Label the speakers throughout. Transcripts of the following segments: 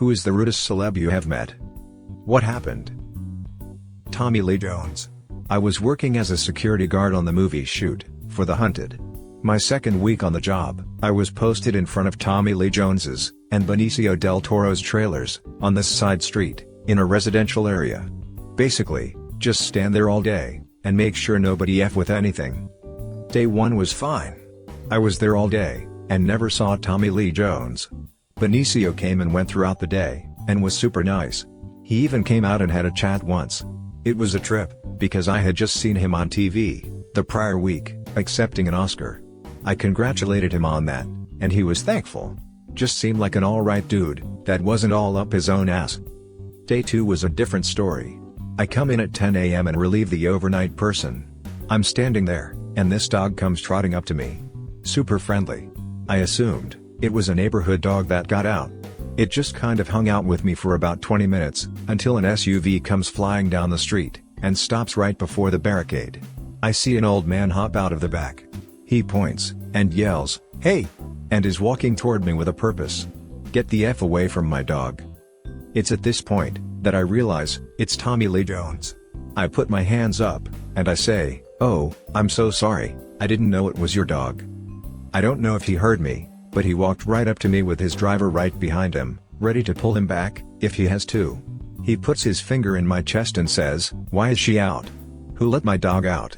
Speaker 1: Who is the rudest celeb you have met? What happened? Tommy Lee Jones. I was working as a security guard on the movie shoot, for The Hunted. My second week on the job, I was posted in front of Tommy Lee Jones's, and Benicio del Toro's trailers, on this side street, in a residential area. Basically, just stand there all day, and make sure nobody F with anything. Day 1 was fine. I was there all day, and never saw Tommy Lee Jones. Benicio came and went throughout the day, and was super nice. He even came out and had a chat once. It was a trip, because I had just seen him on TV, the prior week, accepting an Oscar. I congratulated him on that, and he was thankful. Just seemed like an alright dude, that wasn't all up his own ass. Day 2 was a different story. I come in at 10 AM and relieve the overnight person. I'm standing there, and this dog comes trotting up to me. Super friendly. I assumed it was a neighborhood dog that got out. It just kind of hung out with me for about 20 minutes, until an SUV comes flying down the street, and stops right before the barricade. I see an old man hop out of the back. He points, and yells, "Hey!" and is walking toward me with a purpose. Get the F away from my dog. It's at this point that I realize it's Tommy Lee Jones. I put my hands up, and I say, "Oh, I'm so sorry, I didn't know it was your dog." I don't know if he heard me, but he walked right up to me with his driver right behind him, ready to pull him back, if he has to. He puts his finger in my chest and says, "Why is she out? Who let my dog out?"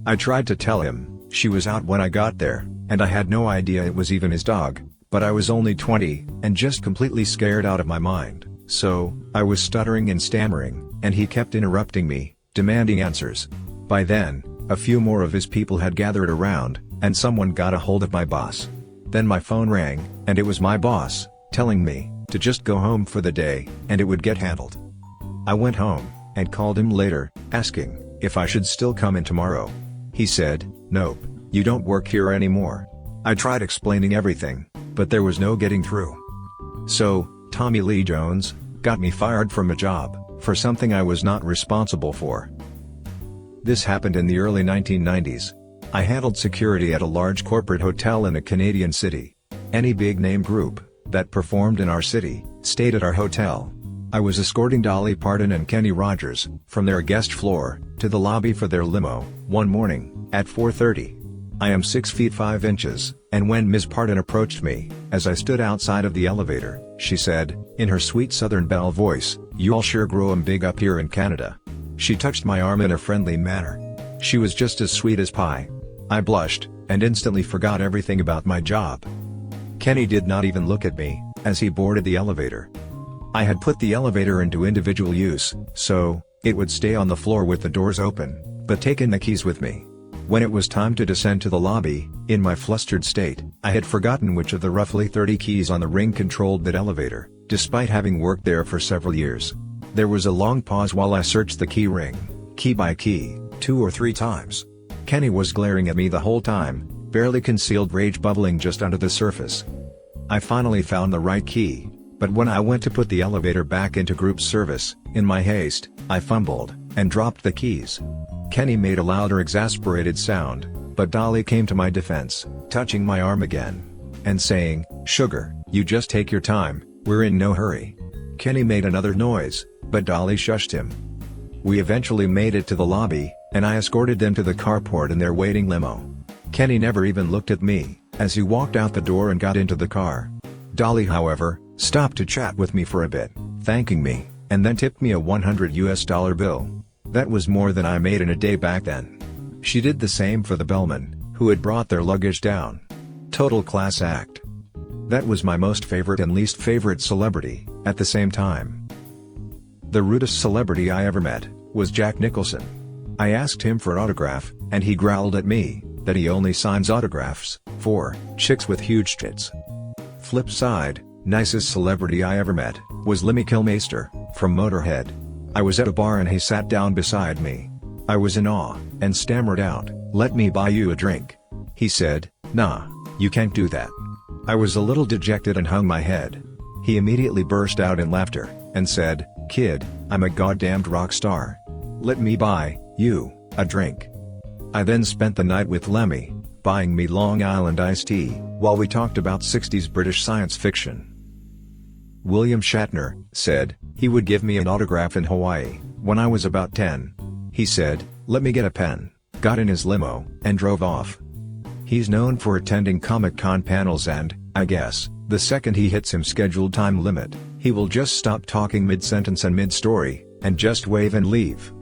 Speaker 1: I tried to tell him she was out when I got there, and I had no idea it was even his dog, but I was only 20, and just completely scared out of my mind, so I was stuttering and stammering, and he kept interrupting me, demanding answers. By then, a few more of his people had gathered around, and someone got a hold of my boss. Then my phone rang, and it was my boss, telling me to just go home for the day, and it would get handled. I went home, and called him later, asking if I should still come in tomorrow. He said, "Nope, you don't work here anymore." I tried explaining everything, but there was no getting through. So, Tommy Lee Jones got me fired from a job for something I was not responsible for. This happened in the early 1990s. I handled security at a large corporate hotel in a Canadian city. Any big-name group that performed in our city stayed at our hotel. I was escorting Dolly Parton and Kenny Rogers from their guest floor to the lobby for their limo one morning at 4:30. I am 6 feet 5 inches, and when Ms. Parton approached me, as I stood outside of the elevator, she said, in her sweet Southern belle voice, "You all sure grow 'em big up here in Canada." She touched my arm in a friendly manner. She was just as sweet as pie. I blushed, and instantly forgot everything about my job. Kenny did not even look at me as he boarded the elevator. I had put the elevator into individual use, so it would stay on the floor with the doors open, but taken the keys with me. When it was time to descend to the lobby, in my flustered state, I had forgotten which of the roughly 30 keys on the ring controlled that elevator, despite having worked there for several years. There was a long pause while I searched the key ring, key by key, 2 or 3 times. Kenny was glaring at me the whole time, barely concealed rage bubbling just under the surface. I finally found the right key, but when I went to put the elevator back into group service, in my haste, I fumbled, and dropped the keys. Kenny made a louder exasperated sound, but Dolly came to my defense, touching my arm again, and saying, "Sugar, you just take your time, we're in no hurry." Kenny made another noise, but Dolly shushed him. We eventually made it to the lobby, and I escorted them to the carport in their waiting limo. Kenny never even looked at me as he walked out the door and got into the car. Dolly, however, stopped to chat with me for a bit, thanking me, and then tipped me a $100 bill. That was more than I made in a day back then. She did the same for the bellman, who had brought their luggage down. Total class act. That was my most favorite and least favorite celebrity, at the same time. The rudest celebrity I ever met was Jack Nicholson. I asked him for an autograph, and he growled at me that he only signs autographs for chicks with huge tits. Flip side, nicest celebrity I ever met was Lemmy Kilmister from Motorhead. I was at a bar and he sat down beside me. I was in awe, and stammered out, "Let me buy you a drink." He said, "Nah, you can't do that." I was a little dejected and hung my head. He immediately burst out in laughter, and said, "Kid, I'm a goddamned rock star. Let me buy you a drink." I then spent the night with Lemmy, buying me Long Island iced tea, while we talked about 60s British science fiction. William Shatner said he would give me an autograph in Hawaii when I was about 10. He said, "Let me get a pen," got in his limo, and drove off. He's known for attending Comic-Con panels and, I guess, the second he hits his scheduled time limit, he will just stop talking mid-sentence and mid-story, and just wave and leave.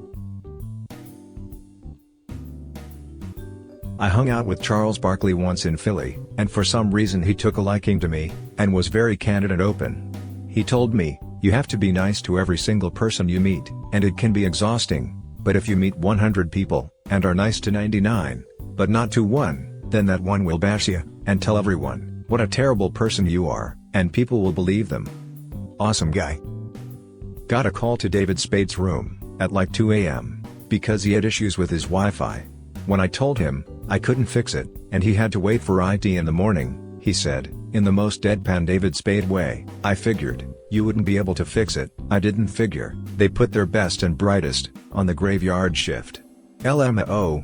Speaker 1: I hung out with Charles Barkley once in Philly, and for some reason he took a liking to me, and was very candid and open. He told me, "You have to be nice to every single person you meet, and it can be exhausting, but if you meet 100 people, and are nice to 99, but not to one, then that one will bash you, and tell everyone what a terrible person you are, and people will believe them." Awesome guy. Got a call to David Spade's room, at like 2 a.m., because he had issues with his Wi-Fi. When I told him I couldn't fix it, and he had to wait for IT in the morning, he said, in the most deadpan David Spade way, "I figured you wouldn't be able to fix it." I didn't figure they put their best and brightest on the graveyard shift. LMAO.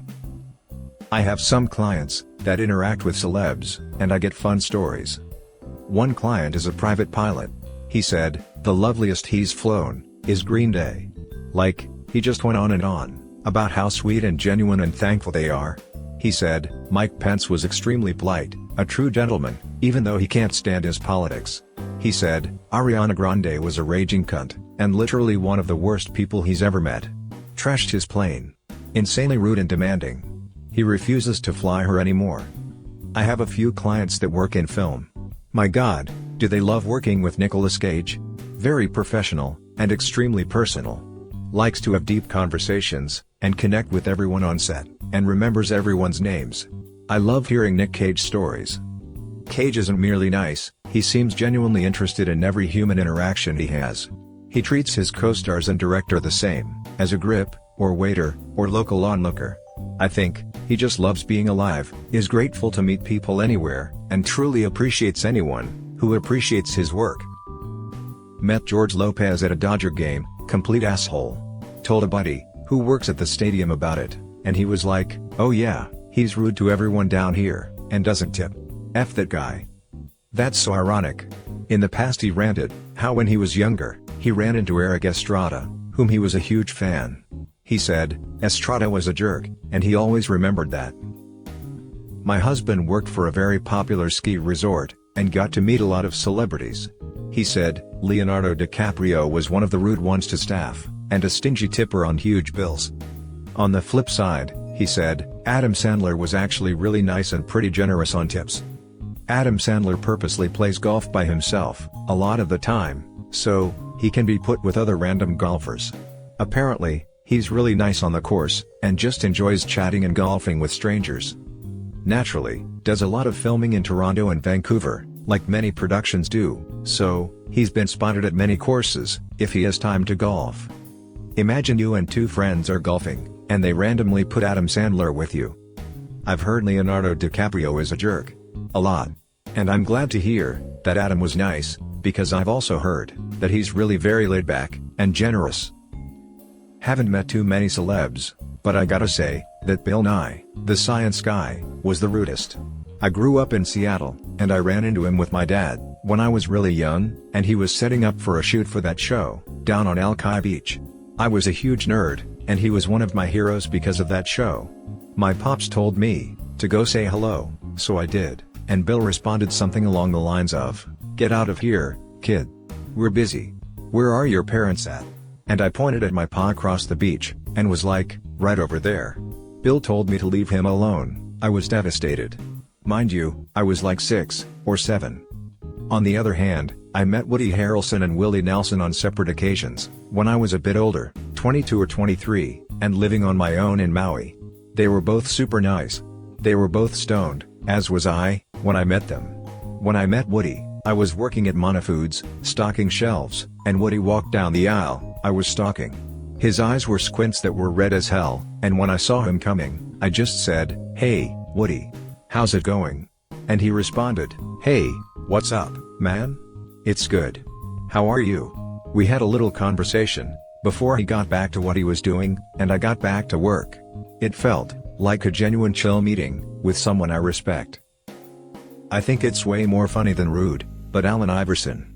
Speaker 1: I have some clients that interact with celebs, and I get fun stories. One client is a private pilot. He said, the loveliest he's flown is Green Day. Like, he just went on and on about how sweet and genuine and thankful they are. He said, Mike Pence was extremely polite, a true gentleman, even though he can't stand his politics. He said, Ariana Grande was a raging cunt, and literally one of the worst people he's ever met. Trashed his plane. Insanely rude and demanding. He refuses to fly her anymore. I have a few clients that work in film. My God, do they love working with Nicolas Cage? Very professional, and extremely personal. Likes to have deep conversations, and connect with everyone on set, and remembers everyone's names. I love hearing Nick Cage stories. Cage isn't merely nice, he seems genuinely interested in every human interaction he has. He treats his co-stars and director the same, as a grip, or waiter, or local onlooker. I think he just loves being alive, is grateful to meet people anywhere, and truly appreciates anyone who appreciates his work. Met George Lopez at a Dodger game, complete asshole. Told a buddy, who works at the stadium about it, and he was like, oh yeah, he's rude to everyone down here, and doesn't tip. F that guy. That's so ironic. In the past he ranted, how when he was younger, he ran into Eric Estrada, whom he was a huge fan. He said, Estrada was a jerk, and he always remembered that. My husband worked for a very popular ski resort, and got to meet a lot of celebrities. He said, Leonardo DiCaprio was one of the rude ones to staff, and a stingy tipper on huge bills. On the flip side, he said, Adam Sandler was actually really nice and pretty generous on tips. Adam Sandler purposely plays golf by himself, a lot of the time, so he can be put with other random golfers. Apparently, he's really nice on the course, and just enjoys chatting and golfing with strangers. Naturally, does a lot of filming in Toronto and Vancouver, like many productions do, so he's been spotted at many courses, if he has time to golf. Imagine you and two friends are golfing, and they randomly put Adam Sandler with you. I've heard Leonardo DiCaprio is a jerk. A lot. And I'm glad to hear that Adam was nice, because I've also heard that he's really very laid back and generous. Haven't met too many celebs, but I gotta say that Bill Nye, the science guy, was the rudest. I grew up in Seattle, and I ran into him with my dad when I was really young, and he was setting up for a shoot for that show down on Alki Beach. I was a huge nerd, and he was one of my heroes because of that show. My pops told me to go say hello, so I did, and Bill responded something along the lines of, "Get out of here, kid. We're busy. Where are your parents at?" And I pointed at my pa across the beach, and was like, right over there. Bill told me to leave him alone. I was devastated. Mind you, I was like 6 or 7. On the other hand, I met Woody Harrelson and Willie Nelson on separate occasions, when I was a bit older, 22 or 23, and living on my own in Maui. They were both super nice. They were both stoned, as was I, when I met them. When I met Woody, I was working at Mana Foods, stocking shelves, and Woody walked down the aisle I was stocking. His eyes were squints that were red as hell, and when I saw him coming, I just said, "Hey, Woody. How's it going?" And he responded, "Hey, what's up, man? It's good. How are you?" We had a little conversation before he got back to what he was doing, and I got back to work. It felt like a genuine chill meeting with someone I respect. I think it's way more funny than rude, but Allen Iverson.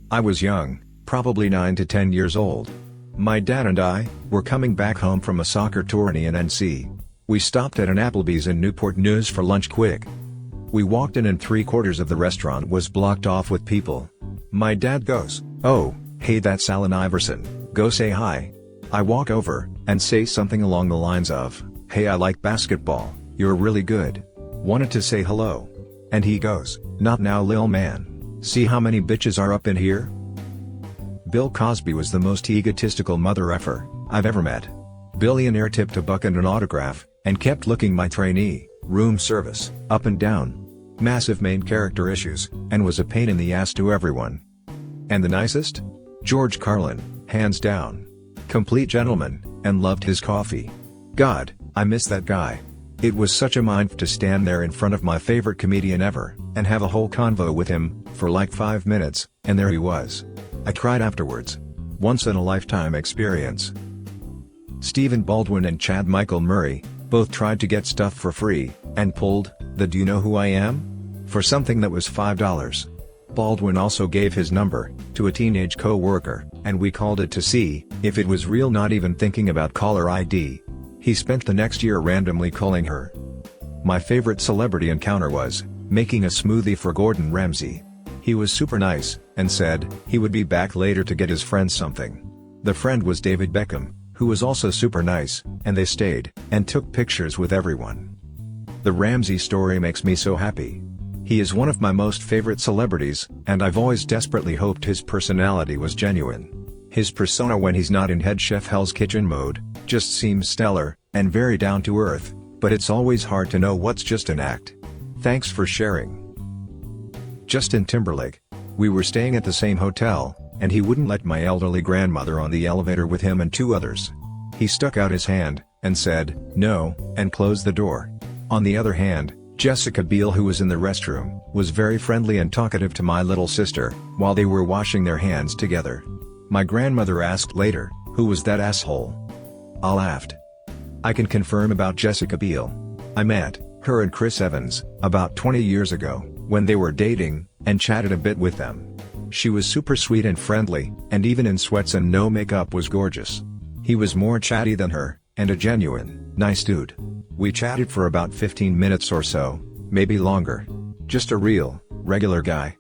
Speaker 1: I was young, probably 9 to 10 years old. My dad and I were coming back home from a soccer tourney in NC. We stopped at an Applebee's in Newport News for lunch quick. We walked in and 3/4 of the restaurant was blocked off with people. My dad goes, "Oh, hey, that's Allen Iverson, go say hi." I walk over and say something along the lines of, "Hey, I like basketball, you're really good. Wanted to say hello." And he goes, "Not now, lil man. See how many bitches are up in here?" Bill Cosby was the most egotistical mother effer I've ever met. Billionaire tipped a buck and an autograph, and kept looking my trainee, room service, up and down. Massive main character issues, and was a pain in the ass to everyone. And the nicest? George Carlin, hands down. Complete gentleman, and loved his coffee. God, I miss that guy. It was such a mind to stand there in front of my favorite comedian ever, and have a whole convo with him, for like 5 minutes, and there he was. I cried afterwards. Once in a lifetime experience. Stephen Baldwin and Chad Michael Murray both tried to get stuff for free, and pulled the "Do you know who I am?" for something that was $5. Baldwin also gave his number to a teenage co-worker, and we called it to see if it was real, not even thinking about caller ID. He spent the next year randomly calling her. My favorite celebrity encounter was making a smoothie for Gordon Ramsay. He was super nice, and said he would be back later to get his friend something. The friend was David Beckham, who was also super nice, and they stayed and took pictures with everyone. The Ramsay story makes me so happy. He is one of my most favorite celebrities, and I've always desperately hoped his personality was genuine. His persona when he's not in head chef Hell's Kitchen mode just seems stellar, and very down to earth, but it's always hard to know what's just an act. Thanks for sharing. Justin Timberlake. We were staying at the same hotel, and he wouldn't let my elderly grandmother on the elevator with him and 2 others. He stuck out his hand, and said, "No," and closed the door. On the other hand, Jessica Biel, who was in the restroom, was very friendly and talkative to my little sister, while they were washing their hands together. My grandmother asked later, "Who was that asshole?" I laughed. I can confirm about Jessica Biel. I met her and Chris Evans about 20 years ago, when they were dating, and chatted a bit with them. She was super sweet and friendly, and even in sweats and no makeup was gorgeous. He was more chatty than her, and a genuine, nice dude. We chatted for about 15 minutes or so, maybe longer. Just a real, regular guy.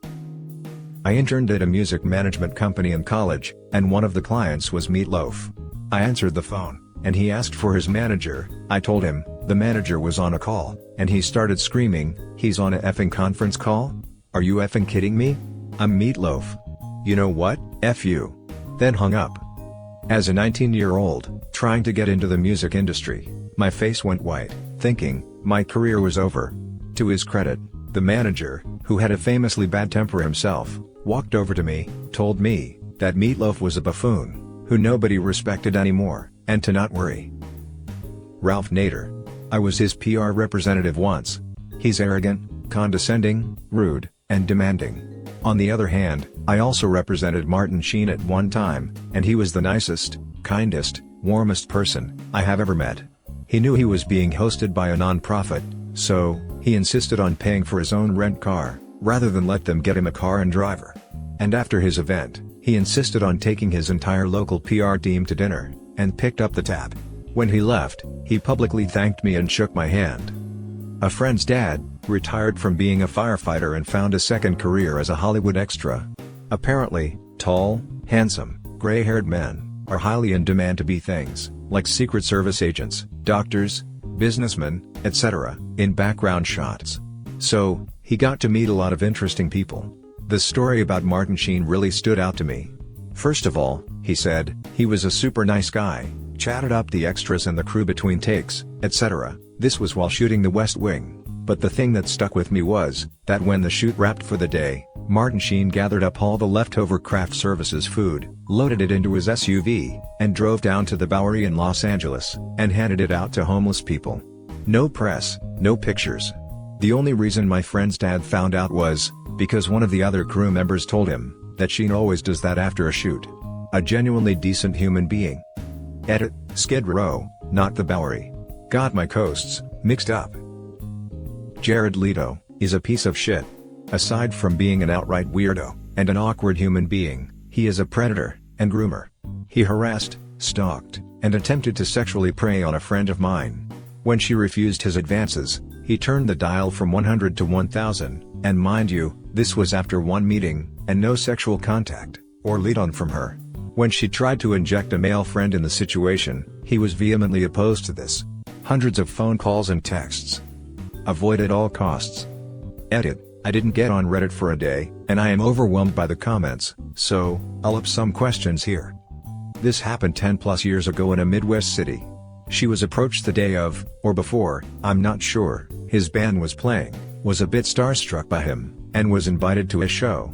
Speaker 1: I interned at a music management company in college, and one of the clients was Meatloaf. I answered the phone, and he asked for his manager. I told him the manager was on a call, and he started screaming, "He's on a effing conference call? Are you effing kidding me? I'm Meatloaf. You know what, F you." Then hung up. As a 19-year-old, trying to get into the music industry, my face went white, thinking my career was over. To his credit, the manager, who had a famously bad temper himself, walked over to me, told me that Meatloaf was a buffoon, who nobody respected anymore, and to not worry. Ralph Nader. I was his PR representative once. He's arrogant, condescending, rude, and demanding. On the other hand, I also represented Martin Sheen at one time, and he was the nicest, kindest, warmest person I have ever met. He knew he was being hosted by a non-profit, so he insisted on paying for his own rent car, rather than let them get him a car and driver. And after his event, he insisted on taking his entire local PR team to dinner, and picked up the tab. When he left, he publicly thanked me and shook my hand. A friend's dad retired from being a firefighter and found a second career as a Hollywood extra. Apparently, tall, handsome, gray-haired men are highly in demand to be things like Secret Service agents, doctors, businessmen, etc., in background shots. So, he got to meet a lot of interesting people. The story about Martin Sheen really stood out to me. First of all, he said he was a super nice guy, chatted up the extras and the crew between takes, etc. This was while shooting The West Wing. But the thing that stuck with me was that when the shoot wrapped for the day, Martin Sheen gathered up all the leftover craft services food, loaded it into his SUV, and drove down to the Bowery in Los Angeles, and handed it out to homeless people. No press, no pictures. The only reason my friend's dad found out was because one of the other crew members told him that Sheen always does that after a shoot. A genuinely decent human being. Edit, Skid Row, not the Bowery. Got my coasts mixed up. Jared Leto is a piece of shit. Aside from being an outright weirdo, and an awkward human being, he is a predator, and groomer. He harassed, stalked, and attempted to sexually prey on a friend of mine. When she refused his advances, he turned the dial from 100 to 1000, and mind you, this was after one meeting, and no sexual contact, or lead-on from her. When she tried to inject a male friend in the situation, he was vehemently opposed to this. Hundreds of phone calls and texts. Avoid at all costs. Edit: I didn't get on Reddit for a day, and I am overwhelmed by the comments, so I'll up some questions here. This happened 10+ years ago in a Midwest city. She was approached the day of, or before, I'm not sure, his band was playing, was a bit starstruck by him, and was invited to a show.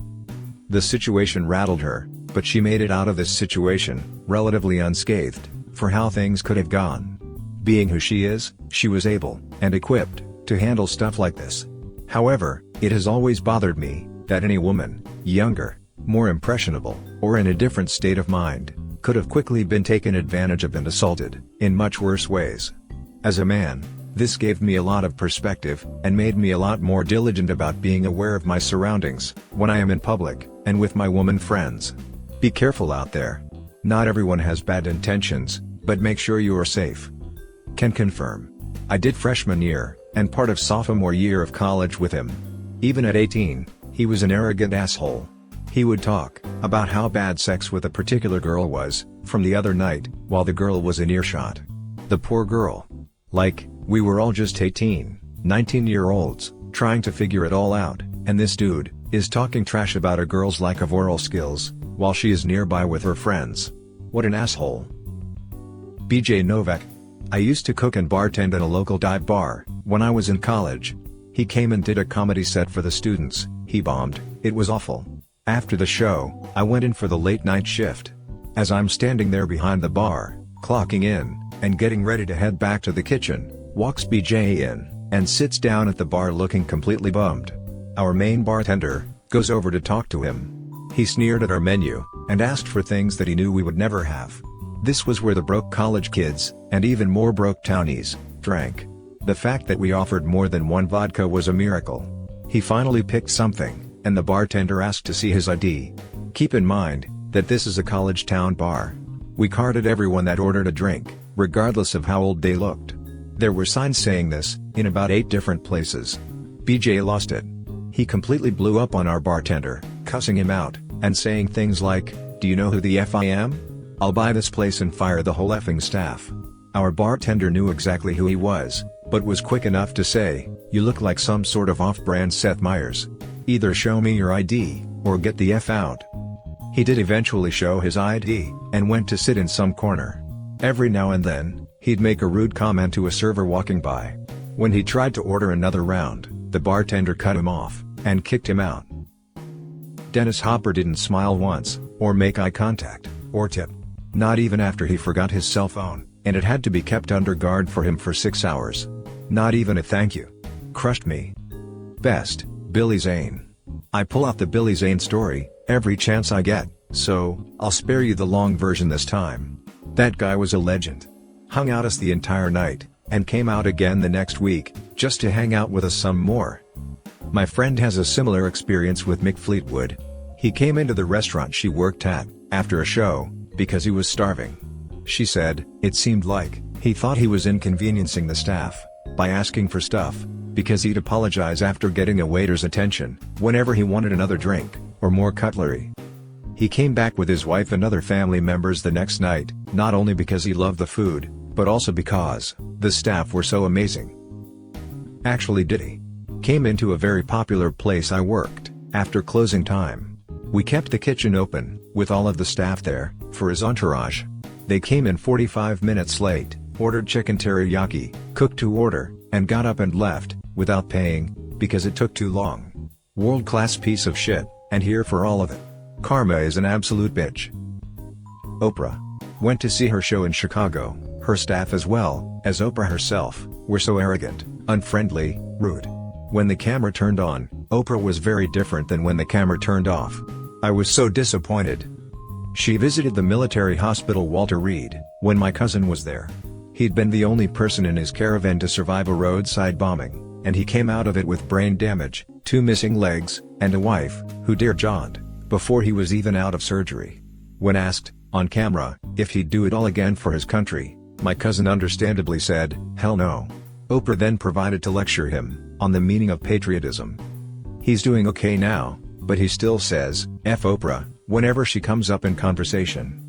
Speaker 1: The situation rattled her, but she made it out of this situation, relatively unscathed, for how things could have gone. Being who she is, she was able, and equipped, to handle stuff like this. However, it has always bothered me, that any woman, younger, more impressionable, or in a different state of mind, could have quickly been taken advantage of and assaulted, in much worse ways. As a man, this gave me a lot of perspective, and made me a lot more diligent about being aware of my surroundings, when I am in public, and with my woman friends. Be careful out there. Not everyone has bad intentions, but make sure you are safe. Can confirm. I did freshman year, and part of sophomore year of college with him. Even at 18, he was an arrogant asshole. He would talk about how bad sex with a particular girl was, from the other night, while the girl was in earshot. The poor girl. Like, we were all just 18, 19-year-olds, trying to figure it all out, and this dude is talking trash about a girl's lack of oral skills, while she is nearby with her friends. What an asshole. BJ Novak. I used to cook and bartend at a local dive bar, when I was in college. He came and did a comedy set for the students. He bombed. It was awful. After the show, I went in for the late night shift. As I'm standing there behind the bar, clocking in, and getting ready to head back to the kitchen, walks BJ in, and sits down at the bar looking completely bummed. Our main bartender goes over to talk to him. He sneered at our menu, and asked for things that he knew we would never have. This was where the broke college kids, and even more broke townies, drank. The fact that we offered more than one vodka was a miracle. He finally picked something, and the bartender asked to see his ID. Keep in mind, that this is a college town bar. We carded everyone that ordered a drink, regardless of how old they looked. There were signs saying this, in about 8 different places. BJ lost it. He completely blew up on our bartender, cussing him out, and saying things like, "Do you know who the F I am? I'll buy this place and fire the whole effing staff." Our bartender knew exactly who he was, but was quick enough to say, "You look like some sort of off-brand Seth Meyers. Either show me your ID, or get the F out." He did eventually show his ID, and went to sit in some corner. Every now and then, he'd make a rude comment to a server walking by. When he tried to order another round, the bartender cut him off, and kicked him out. Dennis Hopper didn't smile once, or make eye contact, or tip. Not even after he forgot his cell phone, and it had to be kept under guard for him for 6 hours. Not even a thank you. Crushed me. Best, Billy Zane. I pull out the Billy Zane story every chance I get, so I'll spare you the long version this time. That guy was a legend. Hung out us the entire night, and came out again the next week, just to hang out with us some more. My friend has a similar experience with Mick Fleetwood. He came into the restaurant she worked at, after a show, because he was starving. She said, it seemed like he thought he was inconveniencing the staff by asking for stuff, because he'd apologize after getting a waiter's attention whenever he wanted another drink, or more cutlery. He came back with his wife and other family members the next night, not only because he loved the food, but also because the staff were so amazing. Actually did he? Came into a very popular place I worked, after closing time. We kept the kitchen open, with all of the staff there, for his entourage. They came in 45 minutes late, ordered chicken teriyaki, cooked to order, and got up and left, without paying, because it took too long. World-class piece of shit, and here for all of it. Karma is an absolute bitch. Oprah. Went to see her show in Chicago. Her staff as well as Oprah herself were so arrogant, unfriendly, rude. When the camera turned on, Oprah was very different than when the camera turned off. I was so disappointed. She visited the military hospital Walter Reed when my cousin was there. He'd been the only person in his caravan to survive a roadside bombing, and he came out of it with brain damage, 2 missing legs, and a wife, who dear John, before he was even out of surgery. When asked, on camera, if he'd do it all again for his country, my cousin understandably said, "Hell no." Oprah then provided to lecture him on the meaning of patriotism. He's doing okay now, but he still says, "F Oprah," whenever she comes up in conversation.